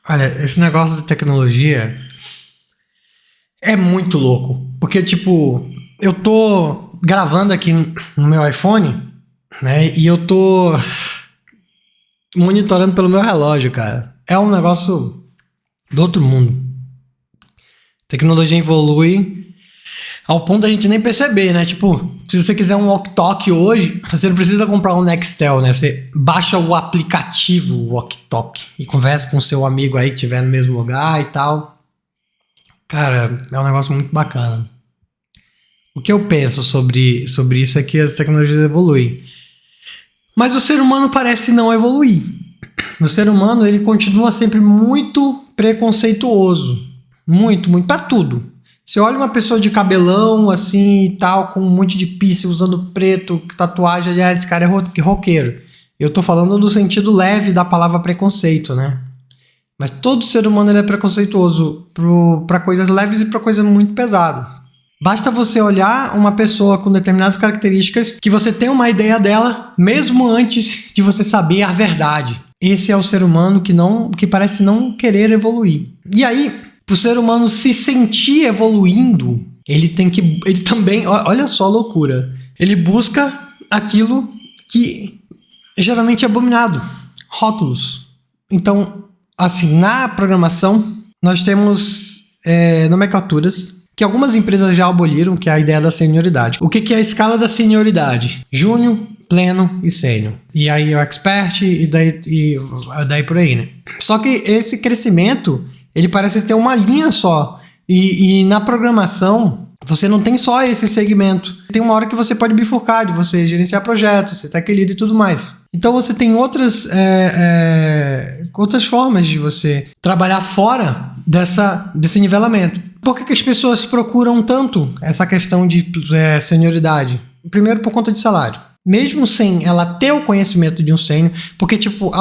Olha, esse negócio de tecnologia é muito louco. Porque, tipo, eu tô gravando aqui no meu iPhone, né? E eu tô monitorando pelo meu relógio, cara. É um negócio do outro mundo. A tecnologia evolui ao ponto da gente nem perceber, né? Tipo, se você quiser um walkie-talkie hoje, você não precisa comprar um Nextel, né? Você baixa o aplicativo walkie-talkie e conversa com o seu amigo aí que estiver no mesmo lugar e tal. Cara, é um negócio muito bacana. O que eu penso sobre isso é que as tecnologias evoluem. Mas o ser humano parece não evoluir. O ser humano, ele continua sempre muito preconceituoso. Muito, muito, pra tudo. Você olha uma pessoa de cabelão, assim, e tal, com um monte de piercing, usando preto, tatuagem, aliás, esse cara é roqueiro. Eu tô falando do sentido leve da palavra preconceito, né? Mas todo ser humano ele é preconceituoso pra coisas leves e pra coisas muito pesadas. Basta você olhar uma pessoa com determinadas características que você tem uma ideia dela, mesmo antes de você saber a verdade. Esse é o ser humano que parece não querer evoluir. E aí, para o ser humano se sentir evoluindo, ele também, olha só a loucura, ele busca aquilo que geralmente é abominado, rótulos. Então, assim, na programação, nós temos nomenclaturas que algumas empresas já aboliram, que é a ideia da senioridade. O que é a escala da senioridade? Júnior, pleno e sênior. E aí o expert e daí por aí, né? Só que esse crescimento, ele parece ter uma linha só. E na programação, você não tem só esse segmento. Tem uma hora que você pode bifurcar, de você gerenciar projetos, você tech lead e tudo mais. Então você tem outras formas de você trabalhar fora desse nivelamento. Por que as pessoas procuram tanto essa questão de senioridade? Primeiro, por conta de salário. Mesmo sem ela ter o conhecimento de um sênior, porque tipo,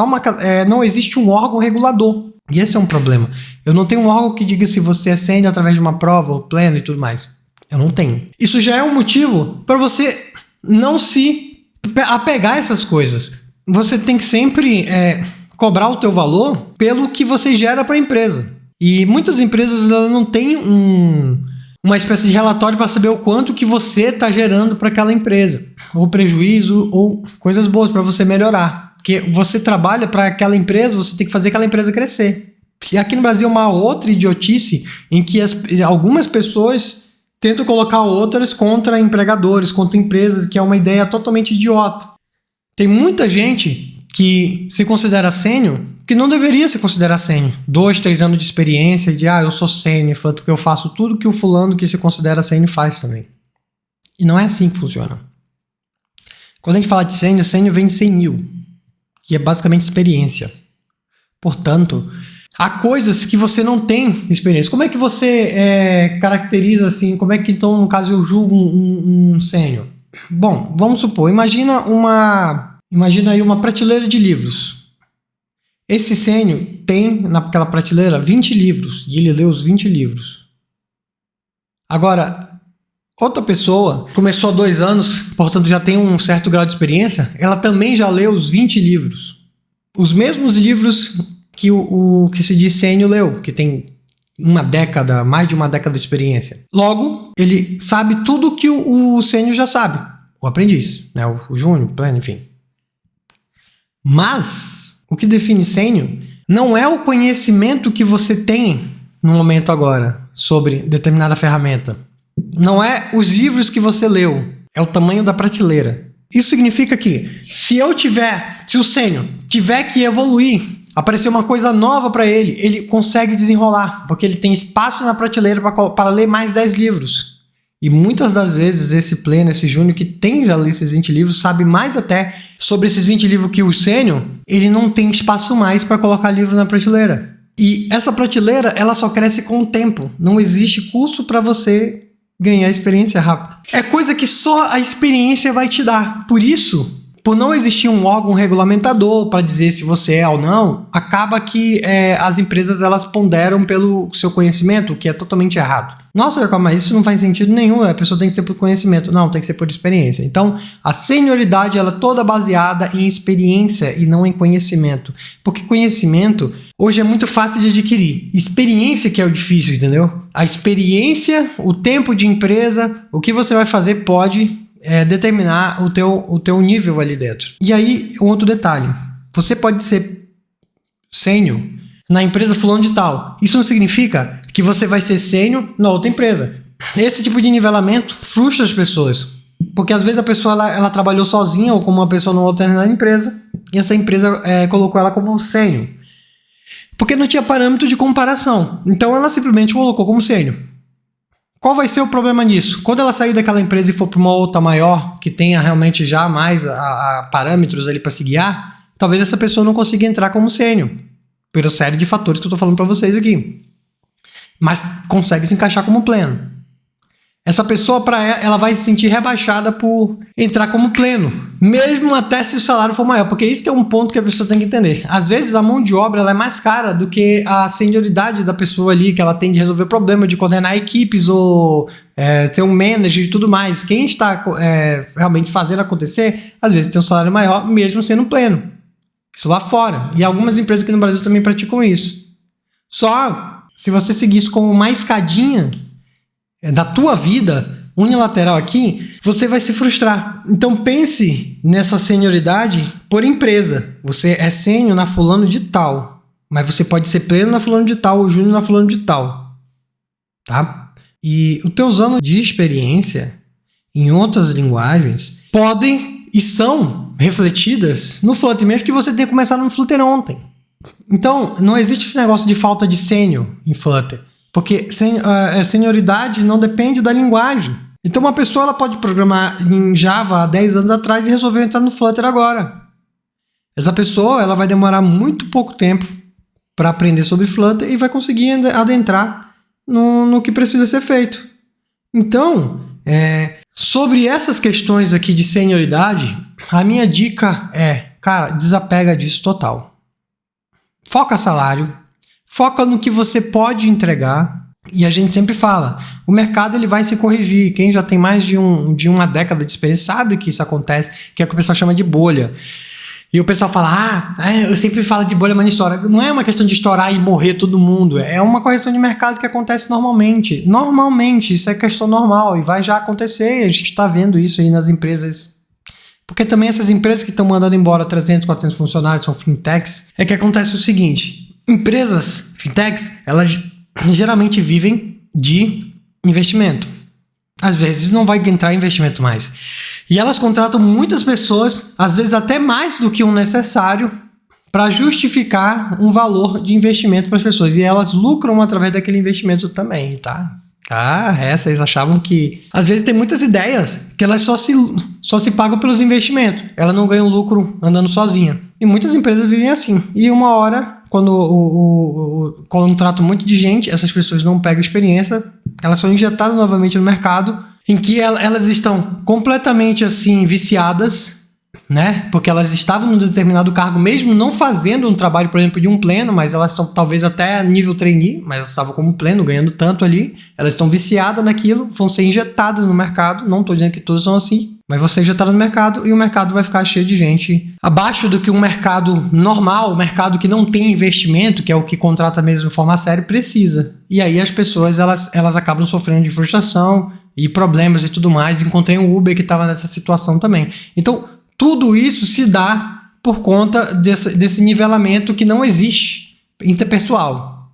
não existe um órgão regulador. E esse é um problema. Eu não tenho um órgão que diga se você é sênior através de uma prova ou pleno e tudo mais. Eu não tenho. Isso já é um motivo para você não se apegar a essas coisas. Você tem que sempre cobrar o teu valor pelo que você gera para a empresa. E muitas empresas elas não têm uma espécie de relatório para saber o quanto que você está gerando para aquela empresa. Ou prejuízo, ou coisas boas para você melhorar. Porque você trabalha para aquela empresa, você tem que fazer aquela empresa crescer. E aqui no Brasil é uma outra idiotice em que algumas pessoas tentam colocar outras contra empregadores, contra empresas, que é uma ideia totalmente idiota. Tem muita gente que se considera sênior que não deveria se considerar sênior. 2, 3 anos de experiência, eu sou sênior, porque eu faço tudo que o fulano que se considera sênior faz também. E não é assim que funciona. Quando a gente fala de sênior, sênior vem de senil, que é basicamente experiência. Portanto, há coisas que você não tem experiência. Como é que você caracteriza assim? Como é que então, no caso, eu julgo um sênior? Bom, vamos supor, imagina aí uma prateleira de livros. Esse sênior tem naquela prateleira 20 livros e ele lê os 20 livros. Agora, outra pessoa começou há 2 anos, portanto já tem um certo grau de experiência, ela também já leu os 20 livros. Os mesmos livros que o que se diz sênior leu, que tem mais de uma década de experiência. Logo, ele sabe tudo que o sênior já sabe. O aprendiz, né? O júnior, pleno, enfim. Mas o que define sênior não é o conhecimento que você tem no momento agora sobre determinada ferramenta. Não é os livros que você leu, é o tamanho da prateleira. Isso significa que se o sênior tiver que evoluir, aparecer uma coisa nova para ele consegue desenrolar, porque ele tem espaço na prateleira para ler mais 10 livros. E muitas das vezes esse pleno, esse júnior que tem já lido esses 20 livros, sabe mais até sobre esses 20 livros que o sênior, ele não tem espaço mais para colocar livro na prateleira. E essa prateleira, ela só cresce com o tempo. Não existe curso para você ganhar experiência rápida. É coisa que só a experiência vai te dar. Por isso por não existir um órgão regulamentador para dizer se você é ou não, acaba que as empresas elas ponderam pelo seu conhecimento, o que é totalmente errado. Nossa, mas isso não faz sentido nenhum, a pessoa tem que ser por conhecimento. Não, tem que ser por experiência. Então, a senioridade ela é toda baseada em experiência e não em conhecimento. Porque conhecimento, hoje é muito fácil de adquirir. Experiência que é o difícil, entendeu? A experiência, o tempo de empresa, o que você vai fazer pode determinar o teu nível ali dentro. E aí, um outro detalhe. Você pode ser sênior na empresa fulano de tal. Isso não significa que você vai ser sênior na outra empresa. Esse tipo de nivelamento frustra as pessoas. Porque às vezes a pessoa ela trabalhou sozinha ou como uma pessoa numa outra empresa e essa empresa colocou ela como sênior. Porque não tinha parâmetro de comparação. Então ela simplesmente colocou como sênior. Qual vai ser o problema nisso? Quando ela sair daquela empresa e for para uma outra maior, que tenha realmente já mais parâmetros ali para se guiar, talvez essa pessoa não consiga entrar como sênior. Pela série de fatores que eu estou falando para vocês aqui. Mas consegue se encaixar como pleno. Essa pessoa, ela vai se sentir rebaixada por entrar como pleno, mesmo até se o salário for maior, porque isso que é um ponto que a pessoa tem que entender. Às vezes a mão de obra ela é mais cara do que a senioridade da pessoa ali, que ela tem de resolver problema, de coordenar equipes ou ser um manager e tudo mais. Quem está realmente fazendo acontecer, às vezes tem um salário maior, mesmo sendo pleno. Isso lá fora. E algumas empresas aqui no Brasil também praticam isso. Só se você seguir isso como uma escadinha da tua vida unilateral aqui, você vai se frustrar. Então pense nessa senioridade por empresa. Você é sênior na fulano de tal, mas você pode ser pleno na fulano de tal ou júnior na fulano de tal. Tá? E os teus anos de experiência em outras linguagens podem e são refletidas no Flutter, mesmo que você tenha começado no Flutter ontem. Então, não existe esse negócio de falta de sênior em Flutter. Porque senioridade não depende da linguagem. Então uma pessoa ela pode programar em Java há 10 anos atrás e resolveu entrar no Flutter agora. Essa pessoa ela vai demorar muito pouco tempo para aprender sobre Flutter e vai conseguir adentrar no que precisa ser feito. Então, sobre essas questões aqui de senioridade, a minha dica cara, desapega disso total. Foca salário. Foca no que você pode entregar e a gente sempre fala, o mercado ele vai se corrigir. Quem já tem mais de uma década de experiência sabe que isso acontece, que é o que o pessoal chama de bolha. E o pessoal fala, eu sempre falo de bolha, mas não estoura. Não é uma questão de estourar e morrer todo mundo, é uma correção de mercado que acontece normalmente. Normalmente, isso é questão normal e vai já acontecer, a gente está vendo isso aí nas empresas. Porque também essas empresas que estão mandando embora 300, 400 funcionários são fintechs, é que acontece o seguinte... Empresas fintechs, elas geralmente vivem de investimento. Às vezes não vai entrar investimento mais. E elas contratam muitas pessoas, às vezes até mais do que o necessário, para justificar um valor de investimento para as pessoas. E elas lucram através daquele investimento também, tá? Vocês achavam que... Às vezes tem muitas ideias que elas só se pagam pelos investimentos. Ela não ganha lucro andando sozinha. E muitas empresas vivem assim. E uma hora... Quando contrato um monte de gente, essas pessoas não pegam experiência, elas são injetadas novamente no mercado, em que elas estão completamente assim viciadas, né? Porque elas estavam num determinado cargo, mesmo não fazendo um trabalho, por exemplo, de um pleno, mas elas são talvez até nível trainee, mas elas estavam como pleno, ganhando tanto ali, elas estão viciadas naquilo, vão ser injetadas no mercado, não estou dizendo que todos são assim, mas você já está no mercado e o mercado vai ficar cheio de gente abaixo do que um mercado normal, um mercado que não tem investimento, que é o que contrata mesmo de forma séria, precisa. E aí as pessoas elas acabam sofrendo de frustração e problemas e tudo mais. Encontrei um Uber que estava nessa situação também. Então, tudo isso se dá por conta desse nivelamento que não existe interpessoal.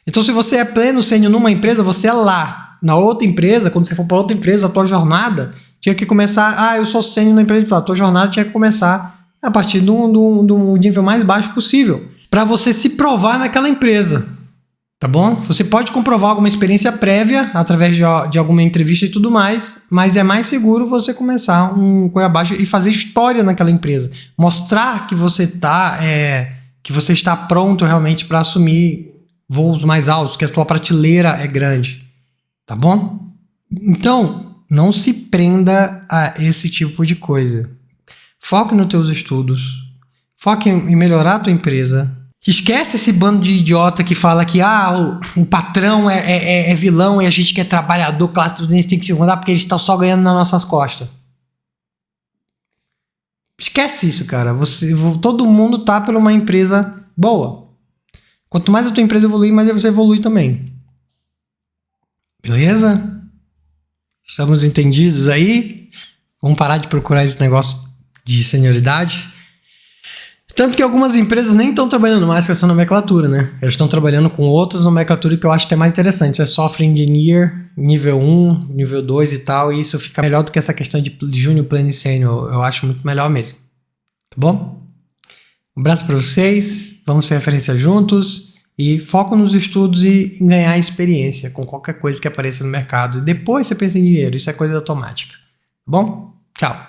Então, se você é pleno sênior numa empresa, você é lá. Na outra empresa, quando você for para outra empresa, a tua jornada tinha que começar... eu sou sênior na empresa, a tua jornada tinha que começar a partir do nível mais baixo possível, para você se provar naquela empresa. Tá bom? Você pode comprovar alguma experiência prévia através de alguma entrevista e tudo mais, mas é mais seguro você começar um coisa abaixo e fazer história naquela empresa. Mostrar que você está pronto realmente para assumir voos mais altos, que a tua prateleira é grande. Tá bom? Então, não se prenda a esse tipo de coisa. Foque nos teus estudos. Foque em melhorar a tua empresa. Esquece esse bando de idiota que fala que o patrão é vilão e a gente que é trabalhador, classe estudante tem que se mandar porque eles estão só ganhando nas nossas costas. Esquece isso, cara. Todo mundo tá por uma empresa boa. Quanto mais a tua empresa evoluir, mais você evolui também. Beleza? Estamos entendidos aí? Vamos parar de procurar esse negócio de senioridade. Tanto que algumas empresas nem estão trabalhando mais com essa nomenclatura, né? Eles estão trabalhando com outras nomenclaturas que eu acho até mais interessante. Isso é software engineer, nível 1, nível 2 e tal. E isso fica melhor do que essa questão de junior, pleno e sênior. Eu acho muito melhor mesmo. Tá bom? Um abraço para vocês. Vamos ser referência juntos. E foco nos estudos e em ganhar experiência com qualquer coisa que apareça no mercado. Depois você pensa em dinheiro. Isso é coisa automática. Tá bom? Tchau.